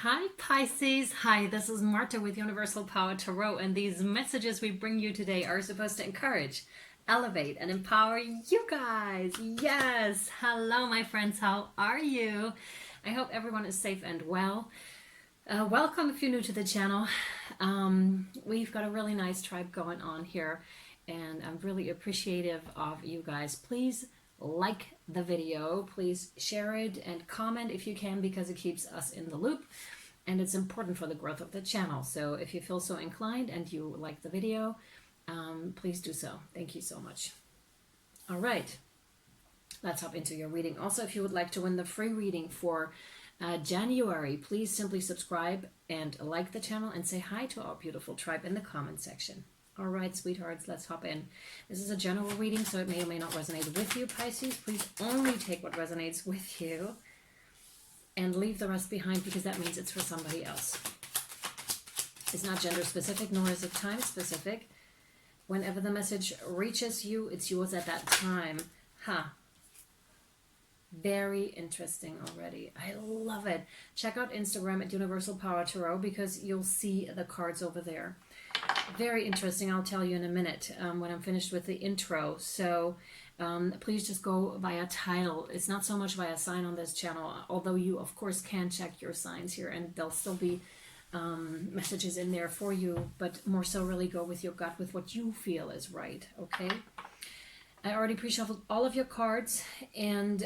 Hi Pisces, hi, this is Marta with Universal Power Tarot, and these messages we bring you today are supposed to encourage, elevate, and empower you guys. Yes, hello my friends, how are you? I hope everyone is safe and well. Welcome if you're new to the channel. We've got a really nice tribe going on here, and I'm really appreciative of you guys. Please like the video, please share it and comment if you can, because it keeps us in the loop and it's important for the growth of the channel. So if you feel so inclined and you like the video, please do so. Thank you so much. All right, let's hop into your reading. Also, if you would like to win the free reading for January, please simply subscribe and like the channel and say hi to our beautiful tribe in the comment section. All right, sweethearts, let's hop in. This is a general reading, so it may or may not resonate with you, Pisces. Please only take what resonates with you and leave the rest behind, because that means it's for somebody else. It's not gender specific, nor is it time specific. Whenever the message reaches you, it's yours at that time. Very interesting already. I love it. Check out Instagram at Universal Power Tarot, because you'll see the cards over there. Very interesting. I'll tell you in a minute when I'm finished with the intro. So please just go via title. It's not so much via sign on this channel, although you of course can check your signs here and there'll still be messages in there for you, but more so really go with your gut, with what you feel is right. Okay, I already pre-shuffled all of your cards, and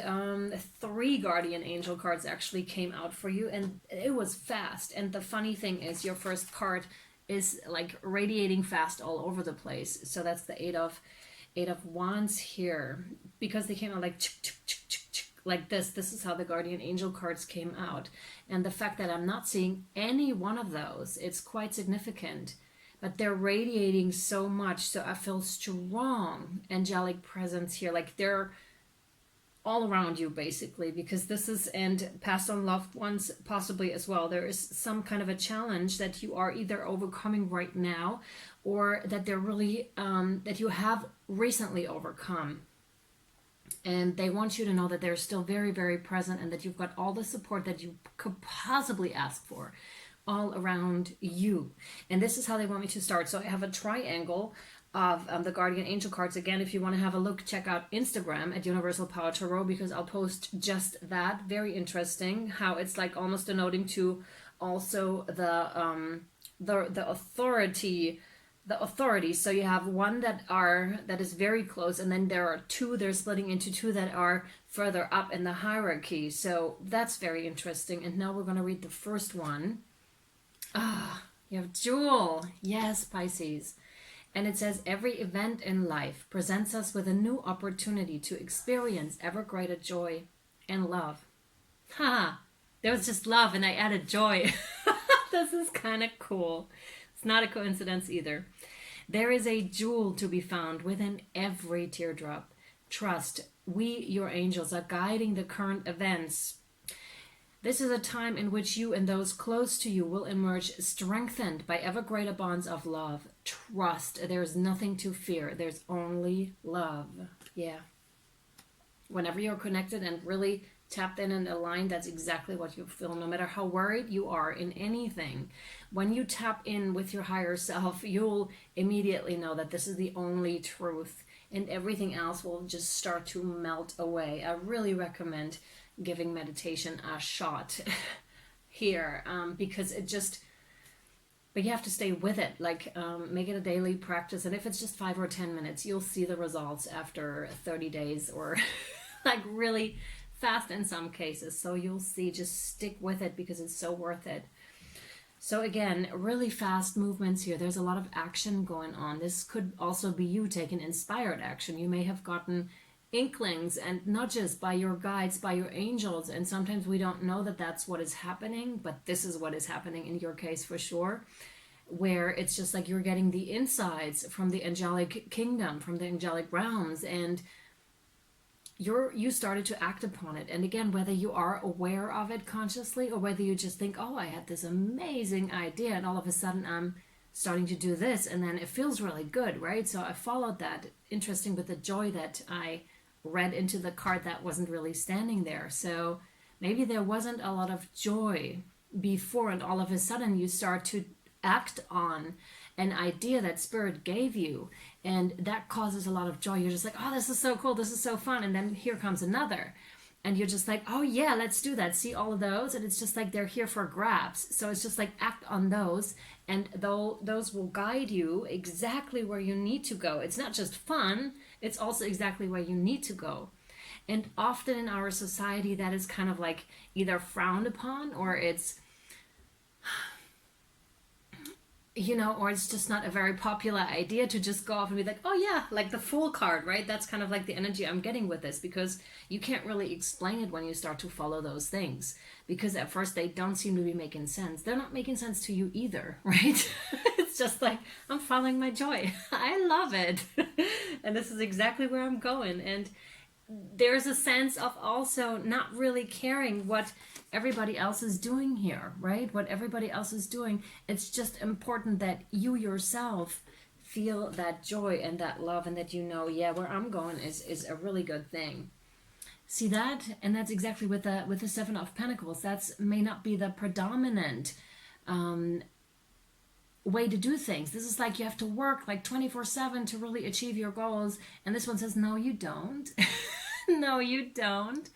3 guardian angel cards actually came out for you, and it was fast. And the funny thing is, your first card is like radiating fast all over the place. So that's the eight of wands here, because they came out like like this. This is how the guardian angel cards came out, and the fact that I'm not seeing any one of those, it's quite significant. But they're radiating so much, so I feel strong angelic presence here, like they're all around you basically, because this is, and past on loved ones possibly as well. There is some kind of a challenge that you are either overcoming right now, or that they're really that you have recently overcome, and they want you to know that they're still very, very present, and that you've got all the support that you could possibly ask for all around you. And this is how they want me to start. So I have a triangle of the guardian angel cards. Again, if you want to have a look, check out Instagram at Universal Power Tarot, because I'll post just that. Very interesting how it's like almost denoting to also the authority, so you have one that is very close, and then there are 2, they're splitting into 2 that are further up in the hierarchy. So that's very interesting. And now we're going to read the first one. You have Jewel. Yes, Pisces. And it says, every event in life presents us with a new opportunity to experience ever greater joy and love. There was just love and I added joy. This is kind of cool. It's not a coincidence either. There is a jewel to be found within every teardrop. Trust, we, your angels, are guiding the current events. This is a time in which you and those close to you will emerge strengthened by ever greater bonds of love. Trust. There's nothing to fear. There's only love. Yeah. Whenever you're connected and really tapped in and aligned, that's exactly what you feel. No matter how worried you are in anything, when you tap in with your higher self, you'll immediately know that this is the only truth, and everything else will just start to melt away. I really recommend giving meditation a shot here, because it just, but you have to stay with it, like make it a daily practice. And if it's just 5 or 10 minutes, you'll see the results after 30 days, or like really fast in some cases. So you'll see, just stick with it, because it's so worth it. So again, really fast movements here. There's a lot of action going on. This could also be you taking inspired action. You may have gotten inklings, and nudges by your guides, by your angels, and sometimes we don't know that that's what is happening, but this is what is happening in your case for sure, where it's just like you're getting the insights from the angelic kingdom, from the angelic realms, and you started to act upon it. And again, whether you are aware of it consciously, or whether you just think, oh, I had this amazing idea and all of a sudden I'm starting to do this, and then it feels really good, right? So I followed that. Interesting with the joy that I read into the card that wasn't really standing there. So maybe there wasn't a lot of joy before, and all of a sudden you start to act on an idea that spirit gave you, and that causes a lot of joy. You're just like, oh, this is so cool, this is so fun. And then here comes another, and you're just like, oh yeah, let's do that. See all of those, and it's just like they're here for grabs. So it's just like act on those, and those will guide you exactly where you need to go. It's not just fun, it's also exactly where you need to go. And often in our society, that is kind of like either frowned upon, or it's, you know, or it's just not a very popular idea to just go off and be like, oh yeah, like the Fool card, right? That's kind of like the energy I'm getting with this, because you can't really explain it when you start to follow those things, because at first they don't seem to be making sense. They're not making sense to you either, right? It's just like, I'm following my joy. I love it. And this is exactly where I'm going. And there's a sense of also not really caring what everybody else is doing here, right? What everybody else is doing. It's just important that you yourself feel that joy and that love, and that you know, yeah, where I'm going is a really good thing. See that? And that's exactly with the Seven of Pentacles. That's may not be the predominant way to do things. This is like you have to work like 24/7 to really achieve your goals. And this one says, no, you don't. No, you don't.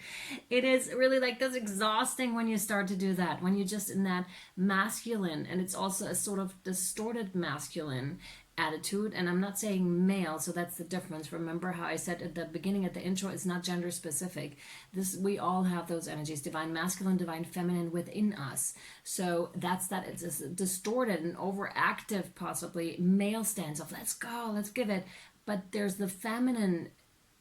It is really like that's exhausting when you start to do that, when you're just in that masculine, and it's also a sort of distorted masculine attitude. And I'm not saying male, so that's the difference. Remember how I said at the beginning, at the intro, it's not gender specific. This, we all have those energies, divine masculine, divine feminine within us. So that's that. It's a distorted and overactive, possibly male stance of let's go, let's give it. But there's the feminine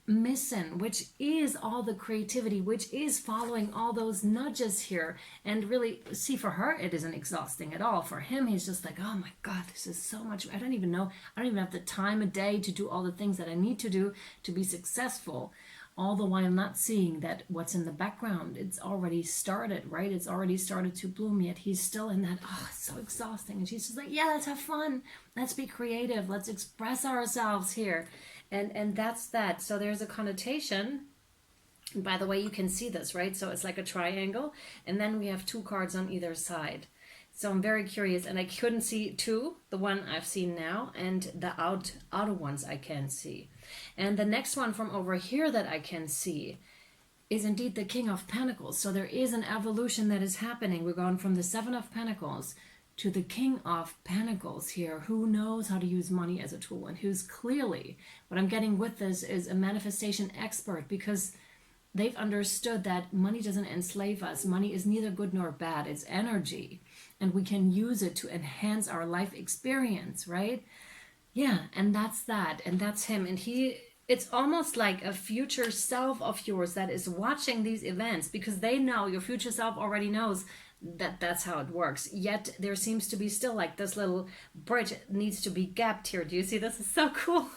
missing, which is all the creativity, which is following all those nudges here. And really, see, for her it isn't exhausting at all. For him, he's just like, oh my god, this is so much. I don't even know, I don't even have the time of day to do all the things that I need to do to be successful, all the while not seeing that what's in the background, it's already started, right? It's already started to bloom, yet he's still in that, oh, it's so exhausting. And she's just like, yeah, let's have fun, let's be creative, let's express ourselves here. And that's that. So there's a connotation. And by the way, you can see this, right? So it's like a triangle. And then we have two cards on either side. So I'm very curious. And I couldn't see two, the one I've seen now, and the outer ones I can see. And the next one from over here that I can see is indeed the King of Pentacles. So there is an evolution that is happening. We're going from the Seven of Pentacles to the King of Pentacles here, who knows how to use money as a tool, and who's clearly, what I'm getting with this is a manifestation expert, because they've understood that money doesn't enslave us. Money is neither good nor bad. It's energy, and we can use it to enhance our life experience, right? Yeah, and that's that, and that's him. And it's almost like a future self of yours that is watching these events, because they know, your future self already knows that that's how it works. Yet there seems to be still like this little bridge needs to be gapped here. Do you see? This is so cool.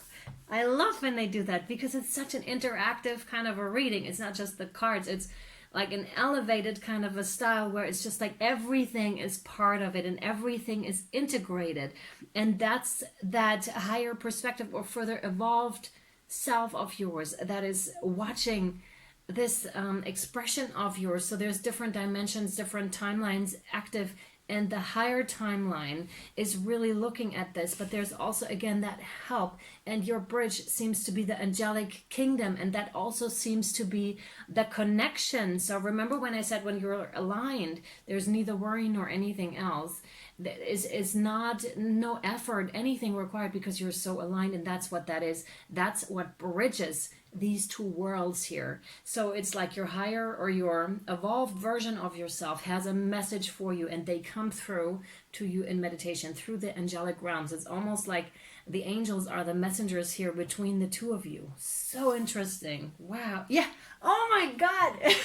I love when they do that, because it's such an interactive kind of a reading. It's not just the cards, it's like an elevated kind of a style where it's just like everything is part of it and everything is integrated. And that's that higher perspective or further evolved self of yours that is watching this expression of yours. So there's different dimensions, different timelines active, and the higher timeline is really looking at this. But there's also, again, that help, and your bridge seems to be the angelic kingdom, and that also seems to be the connection. So remember when I said when you're aligned, there's neither worry nor anything else. Is not no effort, anything required, because you're so aligned, and that's what that is. That's what bridges these two worlds here. So it's like your higher or your evolved version of yourself has a message for you, and they come through to you in meditation through the angelic realms. It's almost like the angels are the messengers here between the two of you. So interesting. Wow. Yeah. Oh my God.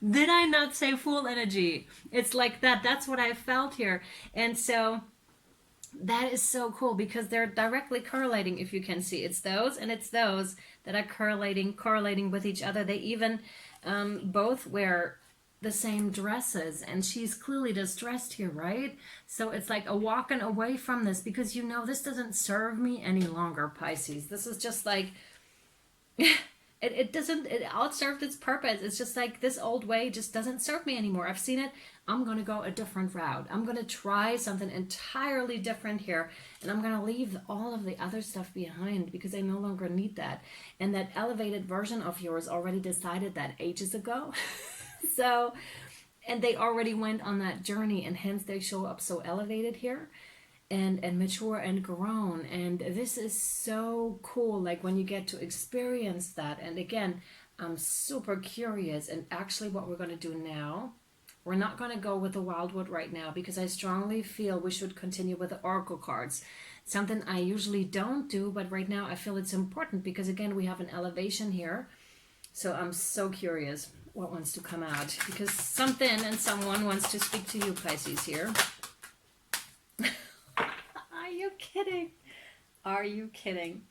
Did I not say Fool energy? It's like that. That's what I felt here. And so that is so cool, because they're directly correlating. If you can see, it's those and it's those that are correlating with each other. They even both wear the same dresses, and she's clearly distressed here, right? So it's like a walking away from this, because you know this doesn't serve me any longer, Pisces. This is just like It doesn't, it outserved its purpose. It's just like this old way just doesn't serve me anymore. I've seen it. I'm going to go a different route. I'm going to try something entirely different here. And I'm going to leave all of the other stuff behind because I no longer need that. And that elevated version of yours already decided that ages ago. So, and they already went on that journey, and hence they show up so elevated here and mature and grown. And this is so cool, like when you get to experience that. And again, I'm super curious. And actually what we're going to do now, we're not going to go with the wildwood right now because I strongly feel we should continue with the oracle cards, something I usually don't do, but right now I feel it's important because again we have an elevation here. So I'm so curious what wants to come out, because something and someone wants to speak to you, Pisces, here. Are you kidding? Are you kidding?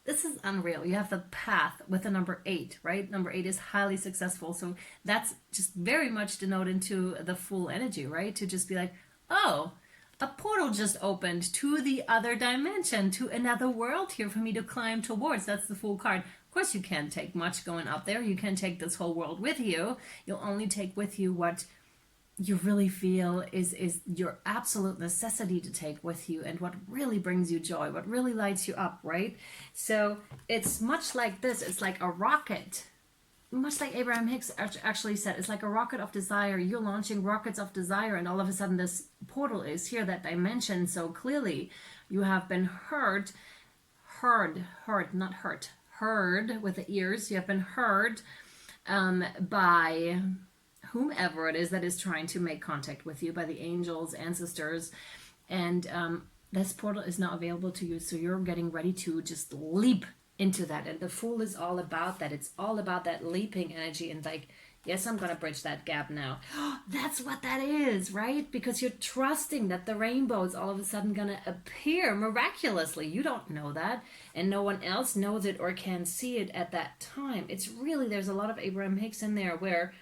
This is unreal. You have the path with the number 8, right? Number 8 is highly successful. So that's just very much denoted into the full energy, right? To just be like, oh, a portal just opened to the other dimension, to another world here for me to climb towards. That's the full card. Of course, you can't take much going up there. You can't take this whole world with you. You'll only take with you what you really feel is your absolute necessity to take with you, and what really brings you joy, what really lights you up, right? So it's much like this. It's like a rocket, much like Abraham Hicks actually said. It's like a rocket of desire. You're launching rockets of desire, and all of a sudden this portal is here, that dimension. So clearly you have been heard with the ears. You have been heard by whomever it is that is trying to make contact with you, by the angels, ancestors, and this portal is now available to you. So you're getting ready to just leap into that. And the Fool is all about that. It's all about that leaping energy and like, yes, I'm going to bridge that gap now. That's what that is, right? Because you're trusting that the rainbow is all of a sudden going to appear miraculously. You don't know that, and no one else knows it or can see it at that time. It's really, there's a lot of Abraham Hicks in there where,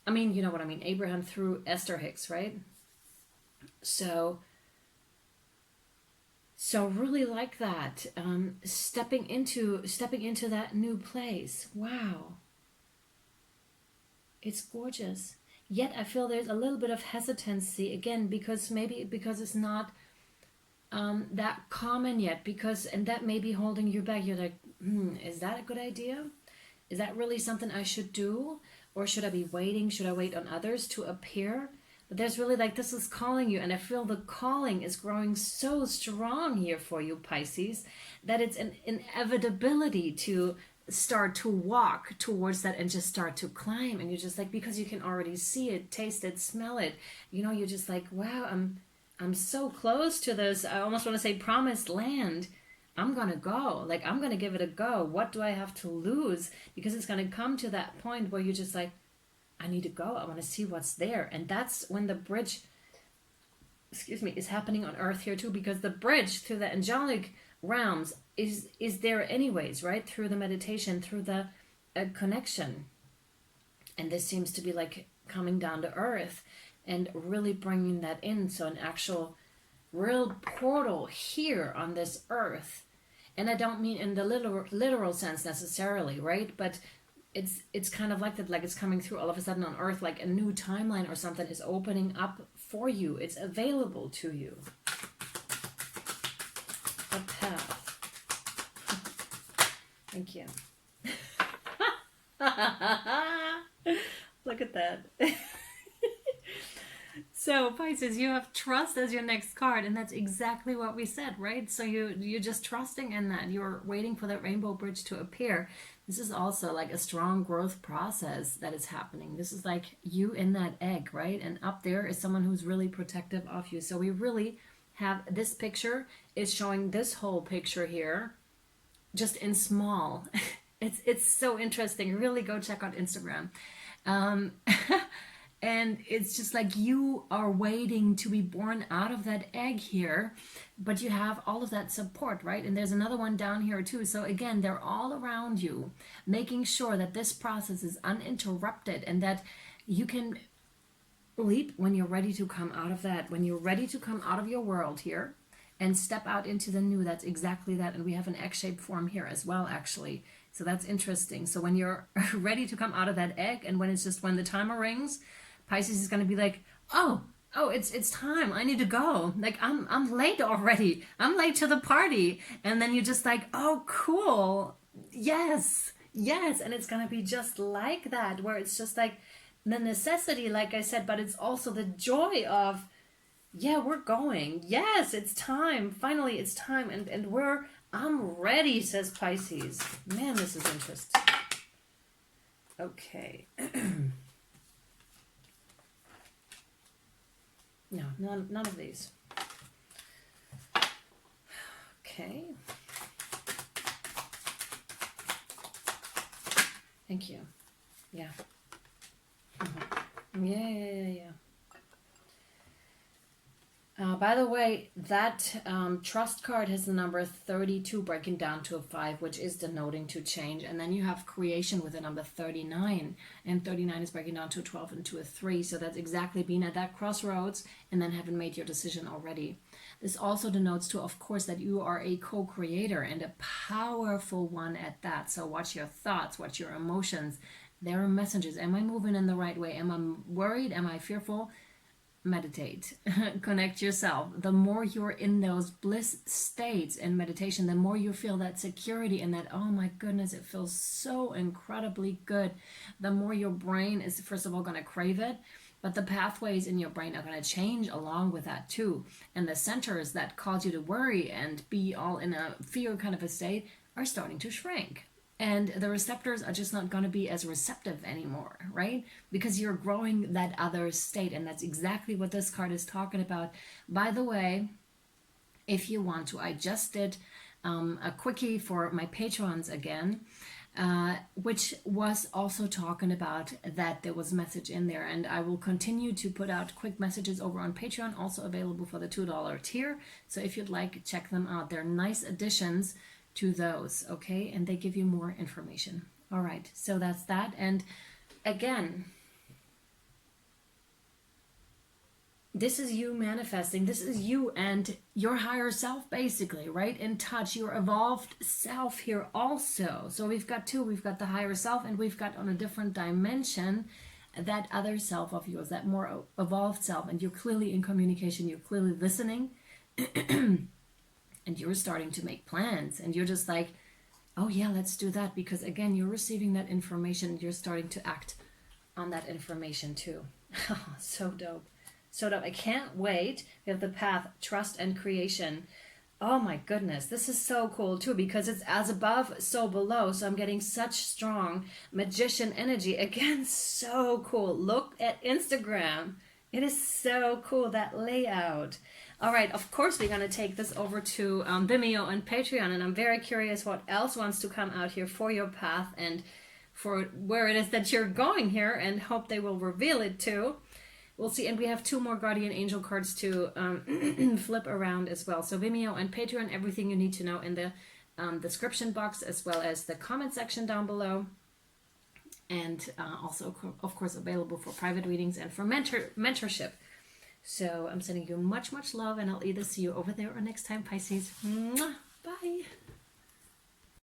I mean, you know what I mean? Abraham through Esther Hicks, right? So really like that. Stepping into that new place. Wow. It's gorgeous. Yet I feel there's a little bit of hesitancy again, because it's not that common yet, and that may be holding you back. You're like, is that a good idea? Is that really something I should do? Or should I be waiting? Should I wait on others to appear? But there's really like, this is calling you, and I feel the calling is growing so strong here for you, Pisces, that it's an inevitability to start to walk towards that and just start to climb. And you're just like, because you can already see it, taste it, smell it, you know, you're just like, wow, I'm so close to this, I almost want to say promised land. I'm going to go. Like, I'm going to give it a go. What do I have to lose? Because it's going to come to that point where you're just like, I need to go. I want to see what's there. And that's when the bridge, is happening on Earth here too, because the bridge through the angelic realms is there anyways, right? Through the meditation, through the connection. And this seems to be like coming down to Earth and really bringing that in. So an actual real portal here on this Earth. And I don't mean in the literal sense necessarily, right? But it's kind of like that, like it's coming through all of a sudden on Earth, like a new timeline or something is opening up for you. It's available to you. A path. Thank you. Look at that. So Pisces, you have trust as your next card, and that's exactly what we said, right? So you're just trusting in that. You're waiting for that rainbow bridge to appear. This is also like a strong growth process that is happening. This is like you in that egg, right? And up there is someone who's really protective of you. So we really have, this picture is showing this whole picture here, just in small. It's so interesting. Really go check out Instagram. And it's just like you are waiting to be born out of that egg here, but you have all of that support, right? And there's another one down here too. So again, they're all around you, making sure that this process is uninterrupted and that you can leap when you're ready to come out of that, when you're ready to come out of your world here and step out into the new. That's exactly that. And we have an egg-shaped form here as well, actually. So that's interesting. So when you're ready to come out of that egg, and when the timer rings, Pisces is going to be like, oh, it's time. I need to go. Like, I'm late already. I'm late to the party. And then you're just like, oh, cool. Yes. And it's going to be just like that, where it's just like the necessity, like I said, but it's also the joy of, yeah, we're going. Yes, it's time. Finally, it's time. And I'm ready, says Pisces. Man, this is interesting. Okay. No, none of these. Okay. Thank you. Yeah. Mm-hmm. Yeah. By the way, that trust card has the number 32 breaking down to a 5, which is denoting to change. And then you have creation with the number 39. And 39 is breaking down to a 12 and to a 3. So that's exactly being at that crossroads and then having made your decision already. This also denotes to, of course, that you are a co-creator and a powerful one at that. So watch your thoughts, watch your emotions. There are messages. Am I moving in the right way? Am I worried? Am I fearful? Meditate. Connect yourself. The more you're in those bliss states in meditation, the more you feel that security and that, oh my goodness, it feels so incredibly good. The more your brain is, first of all, going to crave it, but the pathways in your brain are going to change along with that too. And the centers that cause you to worry and be all in a fear kind of a state are starting to shrink. And the receptors are just not going to be as receptive anymore, right? Because you're growing that other state. And that's exactly what this card is talking about. By the way, if you want to, I just did a quickie for my patrons again, which was also talking about that there was a message in there. And I will continue to put out quick messages over on Patreon, also available for the $2 tier. So if you'd like, check them out. They're nice additions to those, okay? And they give you more information. All right, so that's that. And again, this is you manifesting. This is you and your higher self, basically, right? In touch, your evolved self here also. So we've got two. We've got the higher self, and we've got on a different dimension that other self of yours, that more evolved self. And you're clearly in communication. You're clearly listening. And you're starting to make plans, and you're just like, oh yeah, let's do that, because again, you're receiving that information, you're starting to act on that information too. So dope. I can't wait. We have the path, trust and creation. Oh my goodness, this is so cool too, because it's as above, so below. So I'm getting such strong magician energy. Again, so cool. Look at Instagram. It is so cool, that layout. All right, of course, we're going to take this over to Vimeo and Patreon, and I'm very curious what else wants to come out here for your path and for where it is that you're going here, and hope they will reveal it too. We'll see, and we have 2 more Guardian Angel cards to flip around as well. So Vimeo and Patreon, everything you need to know in the description box, as well as the comment section down below. And also, of course, available for private readings and for mentorship. So I'm sending you much, much love, and I'll either see you over there or next time, Pisces. Mwah! Bye.